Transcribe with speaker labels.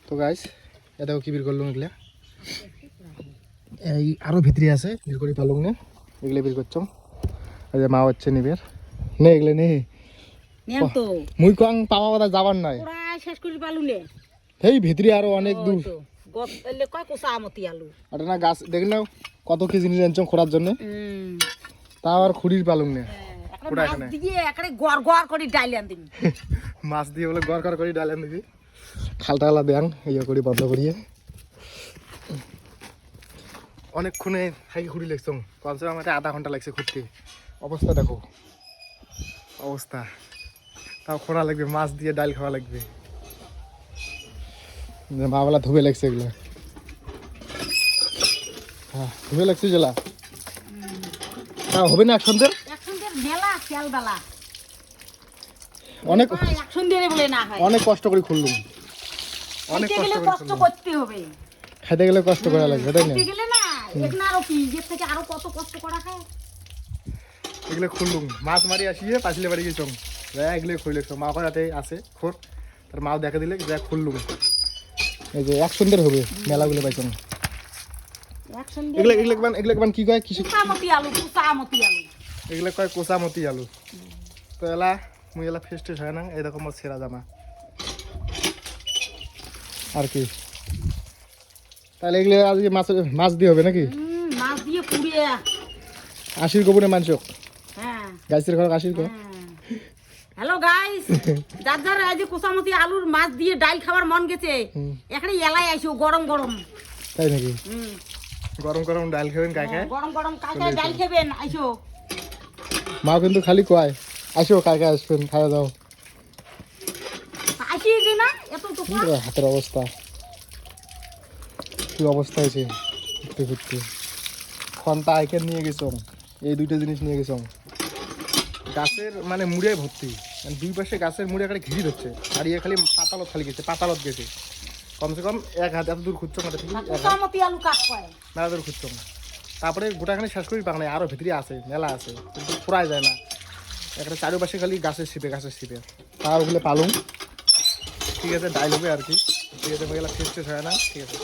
Speaker 1: তো গাইস এ দেখো কি বের করলাম এগুলা এই আরো ভিতরে আছে বের করে পালুম না এগুলা বের করছম এই যে মা হচ্ছে নিবের নে এগুলা নে
Speaker 2: নেন তো
Speaker 1: মুই কং পাওয়া কথা যাবার নাই
Speaker 2: পুরা শেষ করে পালুনে
Speaker 1: এই ভিতরে আরো অনেক দূর
Speaker 2: গত এলে কয় কোসা আমতি আলু
Speaker 1: আর না গাছ দেখ না কত কি জিনিস আনছম খোরার জন্য তা আর খুঁড়ির পালুম না পুরা এখানে
Speaker 2: দিয়ে একড়ে গড় গড় করে ডাইল আন দিবি
Speaker 1: মাছ দিয়ে বলে গড় গড় করে ডালেন দিবি খালটালা দেন ইয়ে করি বন্ধ করিয়ে অনেকক্ষণে হাইকে খুঁড়ি লাগছম কমসে কম আমার আধা ঘন্টা লাগছে খুঁড়তে অবস্থা দেখো অবস্থা তাও খোঁড়া লাগবে মাছ দিয়ে ডাল খাওয়া লাগবে মাওলা ধুবে লাগছে এগুলো হ্যাঁ ধুবে লাগছে জেলা তাও হবে না একসঙ্গে
Speaker 2: মেলা খেয়াল বেলা
Speaker 1: অনেক
Speaker 2: একশন দিয়ে বলে না হয়
Speaker 1: অনেক কষ্ট করে খুললুম অনেক
Speaker 2: কষ্ট করতে হবে
Speaker 1: খেতে গেলে কষ্ট করা লাগবে তাই না
Speaker 2: খেতে গেলে না এখানে আরো কি এর থেকে আরো কত কষ্ট করা হয়
Speaker 1: এগুলো খুললুম মাছ মারি আসিয়ে পাঁচিলে বাড়ি গেছম এগুলো খুললে মা হাতে আছে খোর তার মাও দেখা দিলে যা খুললুম এই যে এক সুন্দর হবে মেলাগুলো পাইছম এগুলো কি কয় কিছু
Speaker 2: আলু
Speaker 1: এগুলো কয় কোসামতি আলু তো এলা মুই এলা ফেস টেস হয় না এইরকম মোর সেরা জামা আর কি তাহলে এগুলো আজকে মাছ দিয়ে হবে নাকি
Speaker 2: মাছ দিয়ে পুড়িয়ে
Speaker 1: আশির গোপনে মাংস
Speaker 2: হ্যাঁ
Speaker 1: গাছের ঘর আশির ঘর
Speaker 2: হ্যালো গাইস যার যার আজ কোসামতি আলুর মাছ দিয়ে ডাল খাবার মন গেছে এখানে এলাই আইসো গরম গরম
Speaker 1: তাই নাকি গরম গরম ডাল খাবেন কাকা
Speaker 2: গরম গরম কাকা ডাল খাবেন আইসো
Speaker 1: মা কিন্তু খালি কয় আসো কাকা আসবেন খাওয়া দাও
Speaker 2: আসি যে না এত তো
Speaker 1: হাতের অবস্থা কি অবস্থা হয়েছে ঘুরতে ঘুরতে খন্তা আইকেন নিয়ে গেছম এই দুইটা জিনিস নিয়ে গেছম গাছের মানে মুড়ে ভর্তি দুই পাশে গাছের মুড়ে একটা ঘিরি হচ্ছে আর ইয়ে খালি পাতালত খালি গেছে পাতালত গেছে কমসে কম এক হাত এত দূর খুঁজছো মাথা থেকে মেলা দূর খুঁজছো তারপরে গোটাখানে শেষ করি পাক নাই আরো ভিতরে আছে মেলা আছে কিন্তু ফুরাই যায় না একটা চারিপাশে খালি গাছের শিপে তা ওগুলো পালুম ঠিক আছে ডাইল হবে আর কি ঠিক আছে হয়ে গেলে ফেস টেস হয় না ঠিক আছে